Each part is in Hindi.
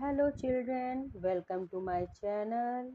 Hello children, welcome to my channel.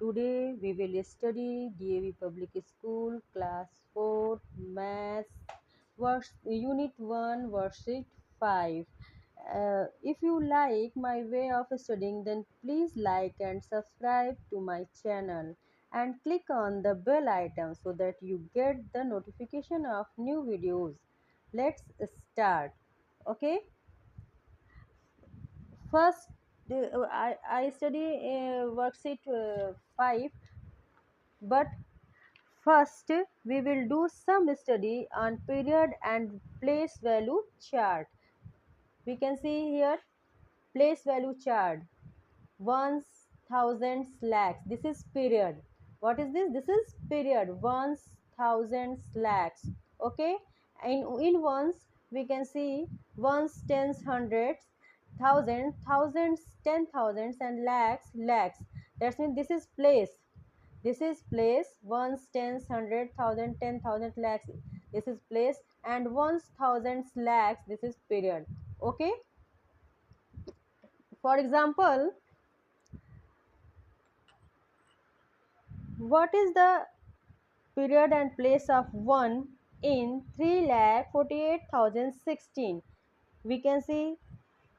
Today we will study DAV Public School Class 4 Maths Unit 1 Worksheet 5. If you like my way of studying, then please like and subscribe to my channel and click on the bell icon so that you get the notification of new videos. Let's start. Okay. First, I study worksheet 5, but first we will do some study on period and place value chart. We can see here place value chart. Ones, thousands, lakhs. This is period. What is this? This is period. Ones, thousands, lakhs. Okay. In ones we can see ones, tens, hundreds, thousands, 10,000s, and lakhs. That means this is place. This is place. Ones, tens, hundred, thousand, 10,000, lakhs. This is place, and ones, thousands, lakhs. This is period. Okay. For example, what is the period and place of 1 in 3,48,016? We can see,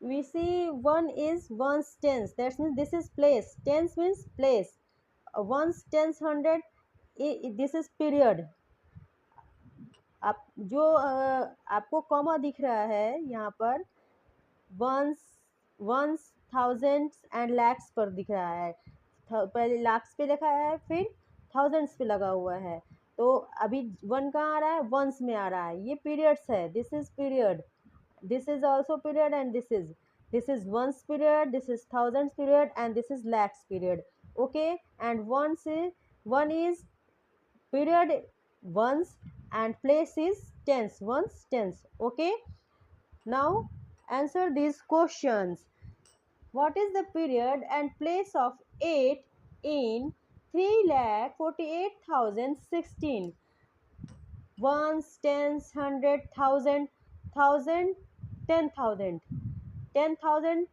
we see 1 is ones tens. That means this is place. Tens means place. Ones, tens, hundred. This is period. आप जो आपको कॉमा दिख रहा है यहाँ पर ones ones thousands and lakhs पर दिख रहा है. पहले लाख्स पे लिखा है, फिर थाउजेंड्स पे लगा हुआ है. तो अभी वन कहाँ आ रहा है? वंस में आ रहा है. ये पीरियड्स है. This is period. This is also period and this is ones period, this is thousands period and this is lakhs period. Okay. And one is period ones and place is tens. Ones, tens. Okay. Now answer these questions. What is the period and place of 8 in 3,48,016? Ones, tens, hundred, thousand, 10,000. 10,000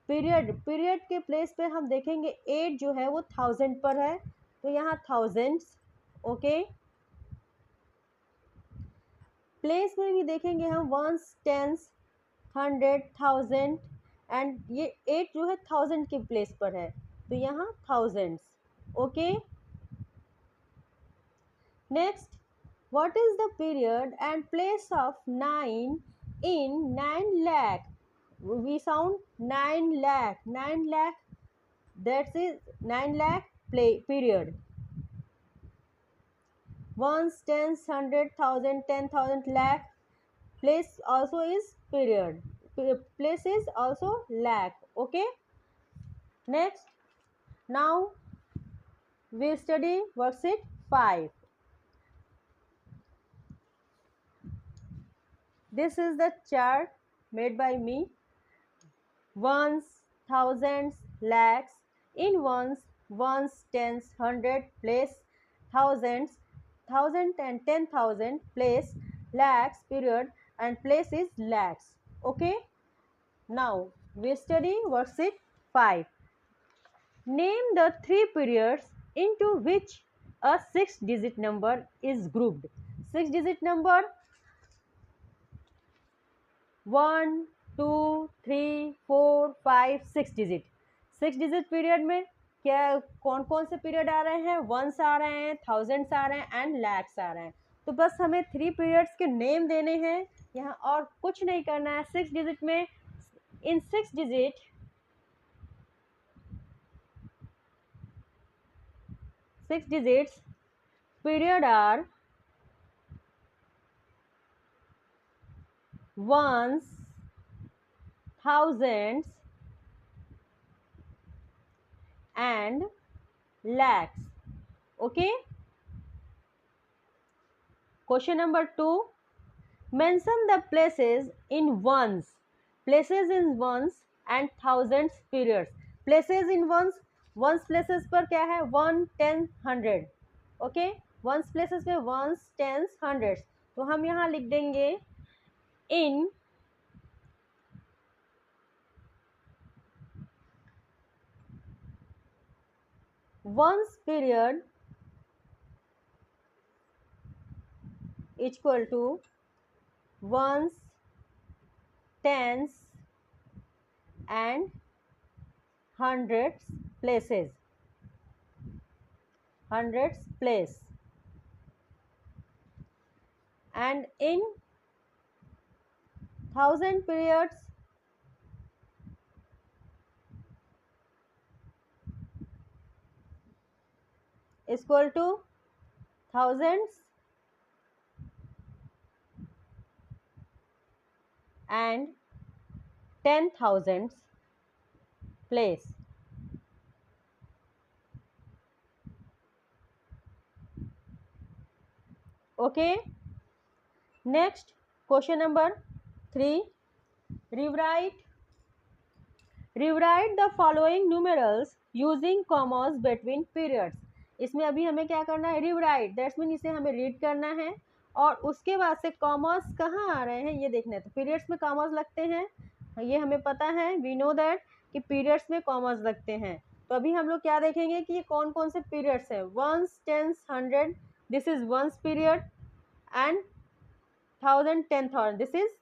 period के प्लेस पे हम देखेंगे 8 जो है वो 1000 पर है, तो यहाँ थाउजेंड्स. ओके. प्लेस में भी देखेंगे हम ones, tens, hundred, thousand, and ये 8 जो है 1000 के प्लेस पर है, तो यहाँ thousands. Okay. Next, what is the period and place of 9 in 9 lakh? We sound 9 lakh. 9 lakh, that is 9 lakh period. Ones, tens, hundred, thousand, 10,000, lakh. Place also is period. Place is also lakh. Okay. Next, now we study worksheet 5. This is the chart made by me. Ones, thousands, lakhs. In ones, tens, hundred, place, thousands, thousand and 10,000, place, lakhs, period, and place is lakhs. Okay. Now we study worksheet 5. Name the 3 periods into which a 6-digit number is grouped. 6-digit number 1, 2, 3, 4, 5, 6 digit. 6 digit period में क्या कौन कौन से पीरियड आ रहे हैं? वंस आ रहे हैं, थाउजेंड्स आ रहे हैं एंड लैक्स आ रहे हैं. तो बस हमें 3 पीरियड्स के नेम देने हैं यहाँ, और कुछ नहीं करना है. 6 डिजिट में, in 6 digits period are ones, thousands and lakhs. Okay. Question number 2. Mention the places in ones. Places in ones and thousands periods. Places in ones places पर क्या है? 1, 10, 100. ओके. वंस प्लेसेस पे वंस, टेंस, हंड्रेड्स. तो हम यहाँ लिख देंगे in one's period equal to one's, tens and hundreds places, hundreds place, and in thousand periods equal to thousands and 10,000 place. Okay. Next, question number 3. Rewrite the following numerals using commas between periods. इसमें अभी हमें क्या करना है, रिवराइट, दैट्स मीन इसे हमें रीड करना है और उसके बाद से कॉमर्स कहाँ आ रहे हैं ये देखना है। तो पीरियड्स में कॉमर्स लगते हैं, ये हमें पता है, वी नो दैट कि पीरियड्स में कॉमर्स लगते हैं। तो अभी हम लोग क्या देखेंगे कि ये कौन कौन से पीरियड्स हैं। Ones, tens, hundred, this is ones period, and thousand, 10,000, this is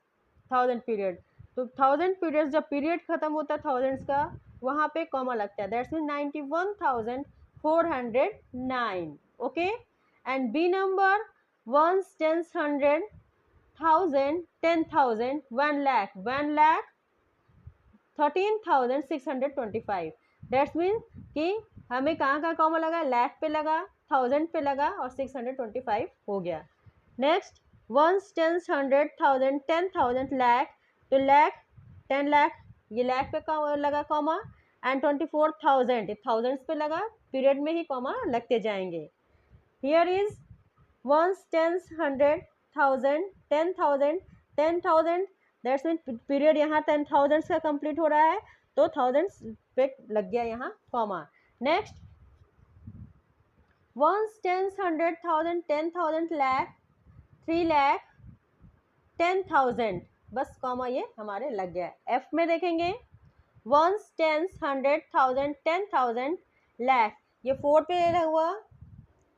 thousand period. तो थाउजेंड पीरियड जब पीरियड खत्म होता है थाउजेंड्स का, वहाँ पे कॉमा लगता है, that's mean 91,409। Okay, and B number ones, tens, hundred, thousand, 10,000, 1 lakh, 13,625। That's mean कि हमें कहाँ कहाँ कॉमा लगा, लाख पे लगा, थाउजेंड पे लगा और 625 हो गया। Next, ones, tens, hundred, thousand, 10,000, lakh, तो लाख, 10 लाख, ये लाख पे लगा कॉमा, एंड 24,000 थाउजेंड्स पे लगा, पीरियड में ही कॉमा लगते जाएंगे। Here is ones, tens, hundred, thousand, 10,000, 10,000, that's mean period यहाँ 10,000 का कंप्लीट हो रहा है, तो थाउजेंड्स पे लग गया यहाँ comma. Next, ones, tens, hundred, thousand, 10,000, lakh, 3 lakh, 10,000, बस कॉमा ये हमारे लग गया। एफ में देखेंगे, ones, tens, hundred, thousand, 10,000, lakh, ये 4 पे हुआ,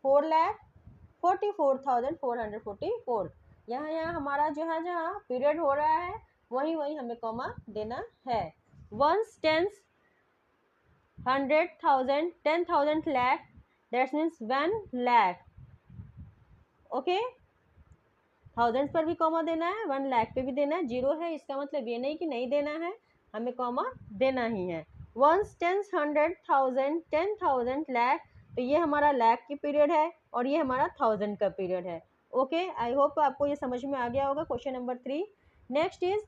4,44,444, यहाँ हमारा जो है जहाँ पीरियड हो रहा है वहीं हमें कॉमा देना है। Ones, tens, hundred, thousand, 10,000, lakh, that means 1 lakh. Okay, thousand पर भी कॉमा देना है, 1 लाख पे भी देना है। जीरो है इसका मतलब ये नहीं कि नहीं देना है, हमें कॉमा देना ही है। Ones, tens, hundred, thousand, 10,000, lakh, तो ये हमारा लाख की पीरियड है और ये हमारा थाउजेंड का पीरियड है। ओके, आई होप आपको ये समझ में आ गया होगा। Question number 3। Next is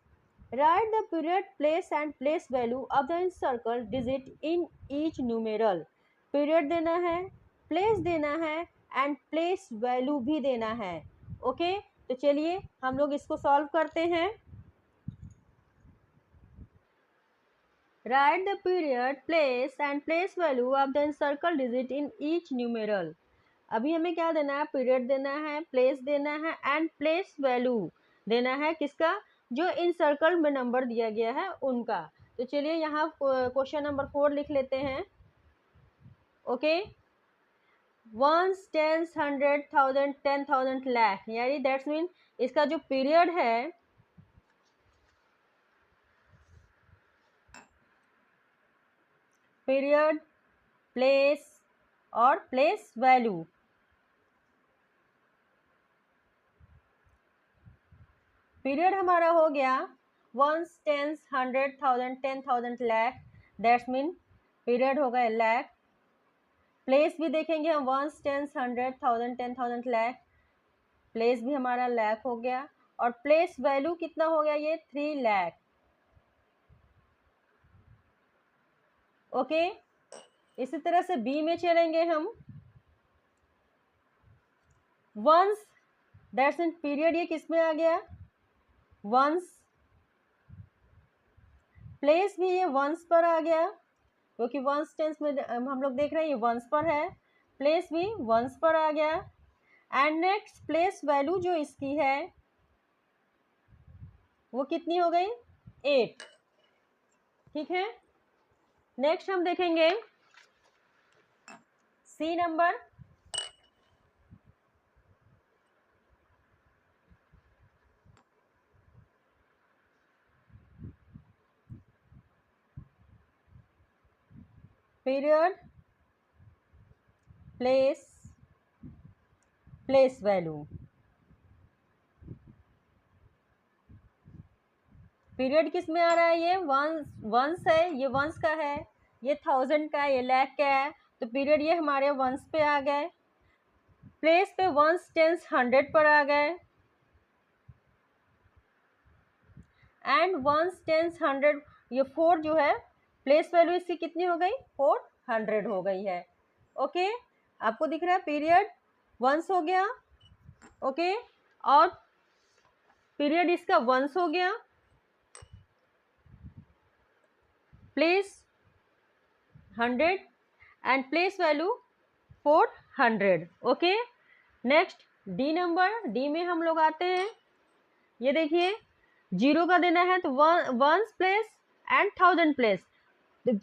right the period, place and place value of the circle digit in each numeral. Period देना है, प्लेस देना है एंड प्लेस वैल्यू भी देना है। ओके, तो चलिए हम लोग इसको सॉल्व करते हैं। Right the period, place and place value of the circle digit in each numeral. अभी हमें क्या देना है, पीरियड देना है, प्लेस देना है एंड प्लेस वैल्यू देना है, किसका, जो इन सर्कल में नंबर दिया गया है उनका। तो चलिए यहाँ क्वेश्चन नंबर 4 लिख लेते हैं। Okay, ones, tens, hundred, thousand, 10,000, lakh, यानी दैट्स मीन इसका जो पीरियड है, पीरियड, प्लेस और प्लेस वैल्यू, पीरियड हमारा हो गया ones, tens, hundred, thousand, 10,000, lakh, that's mean period हो गया लाख। प्लेस भी देखेंगे हम, ones, tens, hundred, thousand, 10,000, lakh, place भी हमारा लाख हो गया। और प्लेस वैल्यू कितना हो गया, ये 3 लाख। ओके, इसी तरह से बी में चलेंगे हम। वंस, दैट्स मीन पीरियड ये किस में आ गया, वंस, प्लेस भी ये वंस पर आ गया, क्योंकि वंस टेंस में हम लोग देख रहे हैं ये वंस पर है, प्लेस भी वंस पर आ गया। एंड नेक्स्ट प्लेस वैल्यू जो इसकी है वो कितनी हो गई, 8। ठीक है, नेक्स्ट हम देखेंगे C number, period, place, place value. Period किस में आ रहा है? ये वंस है, ये वंस का है, ये थाउजेंड का है, ये लाख का है, तो पीरियड ये हमारे वंस पे आ गए। प्लेस पे वंस, टेंस, हंड्रेड पर आ गए, एंड वंस, टेंस, हंड्रेड, ये फोर जो है प्लेस वैल्यू इसकी कितनी हो गई? 400 हो गई है। ओके, आपको दिख रहा है पीरियड वंस हो गया। ओके, और पीरियड इसका वंस हो गया, place 100 and place value 400। Okay, next D number, D में हम लोग आते हैं। ये देखिए, जीरो का देना है तो ones place and thousand place,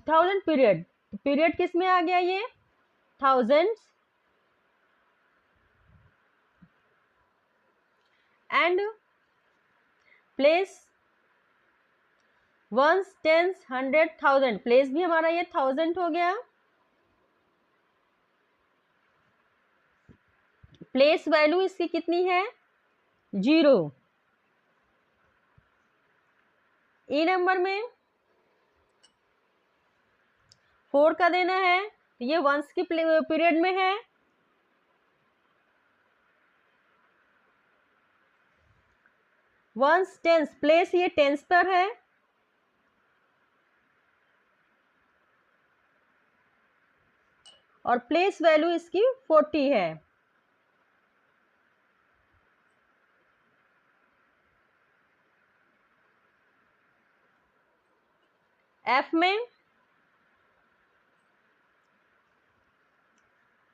thousand period, period किस में आ गया? ये thousand, and place ones, tens, hundred, thousand, place भी हमारा ये थाउजेंड हो गया। प्लेस वैल्यू इसकी कितनी है? जीरो। ई नंबर में 4 का देना है तो ये वंस की पीरियड में है, वंस, टेंस, प्लेस ये टेंस पर है, और प्लेस वैल्यू इसकी 40 है। एफ में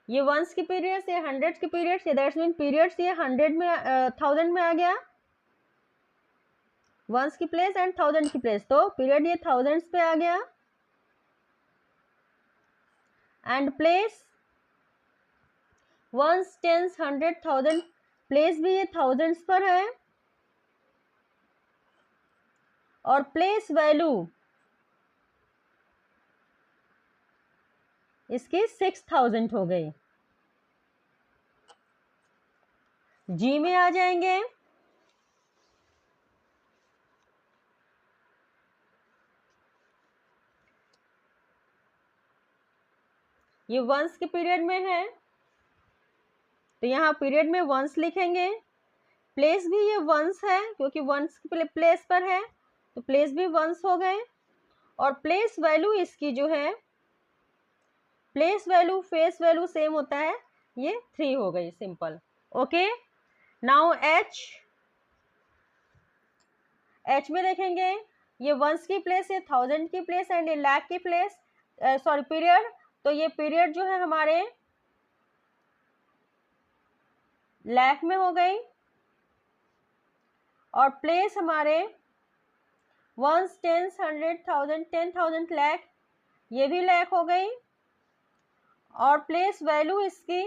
ये वंस की पीरियड्स, ये हंड्रेड की पीरियड्स, ये दैट्स मीन पीरियड्स ये हंड्रेड में, थाउजेंड में आ गया, वंस की प्लेस एंड थाउजेंड की प्लेस, तो पीरियड ये थाउजेंड्स पे आ गया, and place ones, tens, hundred, thousand, place भी ये थाउजेंड्स पर है, और प्लेस वैल्यू इसकी 6000 हो गई। जी में आ जाएंगे, ये वंस के पीरियड में है तो यहाँ पीरियड में वंस लिखेंगे, प्लेस भी ये वंस है क्योंकि वंस की प्लेस पर है तो प्लेस भी वंस हो गए, और प्लेस वैल्यू इसकी जो है, place value face value same होता है, ये 3 हो गई, simple. Okay, now H, H में देखेंगे, ये वंस की प्लेस, ये थाउजेंड की प्लेस, एंड ये लाख की प्लेस, सॉरी पीरियड, तो ये पीरियड जो है हमारे लाख में हो गई, और प्लेस हमारे ones, tens, hundred, thousand, 10,000, lakh, ये भी लाख हो गई, और प्लेस वैल्यू इसकी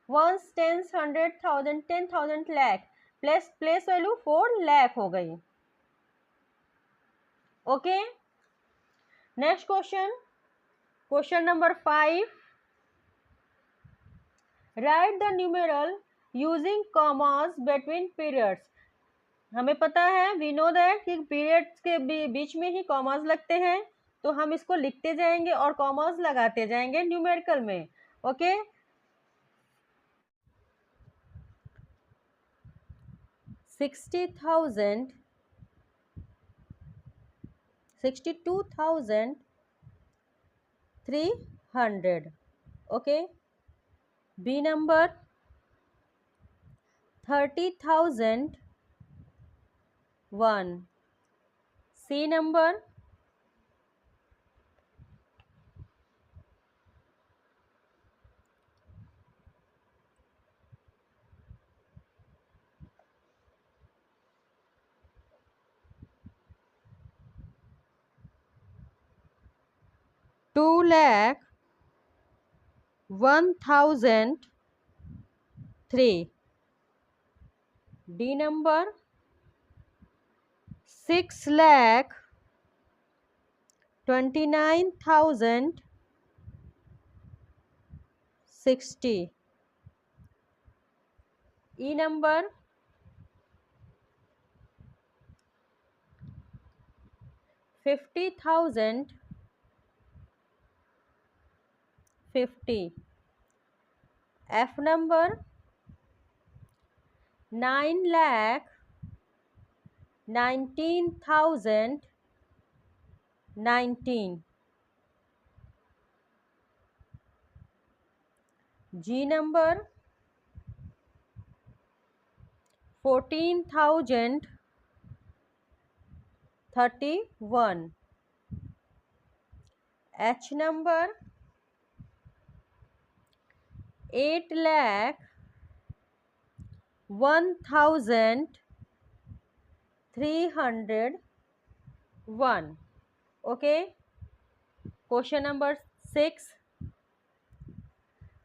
ones, tens, hundred, thousand, 10,000, lakh, plus place value 4 lakh हो गई। Okay, next question, question number 5, write the numeral using commas between periods. हमें पता है, वी नो दैट कि पीरियड्स के बीच में ही कॉमास लगते हैं, तो हम इसको लिखते जाएंगे और कॉमास लगाते जाएंगे न्यूमेरिकल में। Okay, 60,000, 62,300। Okay, B number 30,001, C number 2,01,003. D number 6,29,060. E number 50,050. F number 9,19,019. G number 14,031. H number 8,01,301. Okay. Question number 6.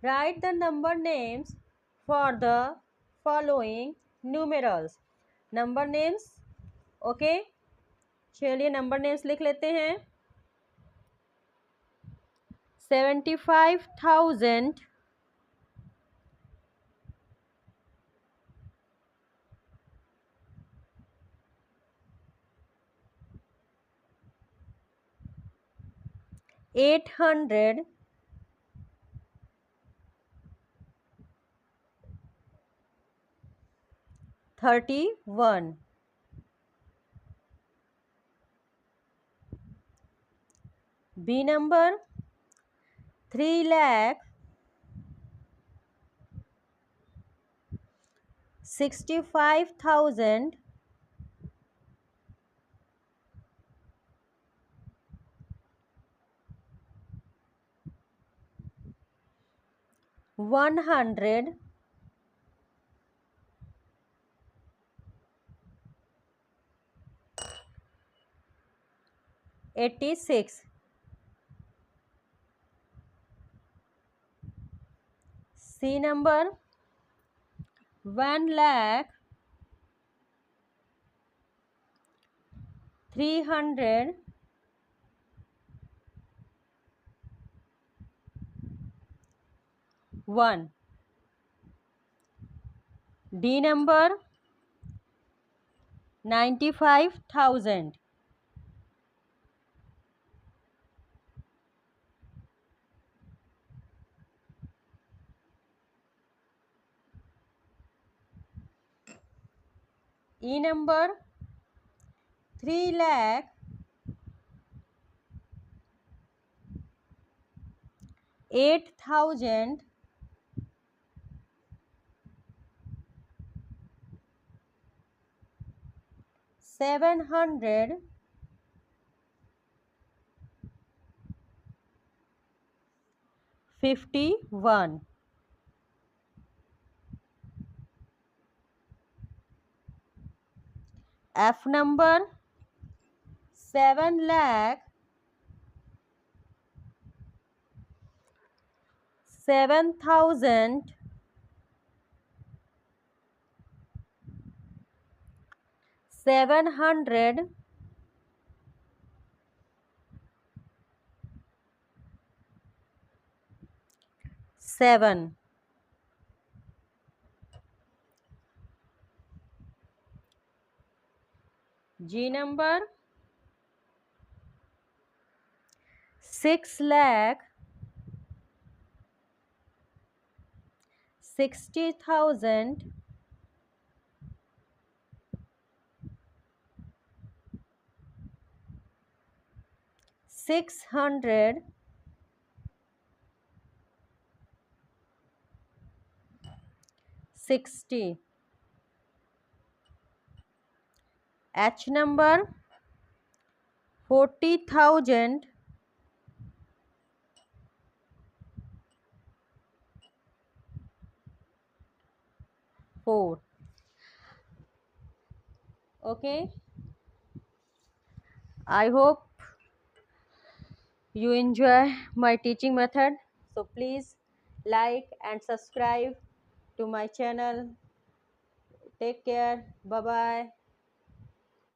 Write the number names for the following numerals. Number names. Okay. चलिए नंबर नेम्स लिख लेते हैं. 75,000, 800, 31. B number 3,65,000, 100, 86. C number 1,00,000, 300, 1. D number 95,000. E number 3,00,000, 8,000, 700, 51. F number 7,00,000, 7,000, 700, 7. G number 6,00,000, 60,000, 600, 60. H number 40,000, 4. Okay. I hope you enjoy my teaching method. So please like and subscribe to my channel. Take care. Bye bye.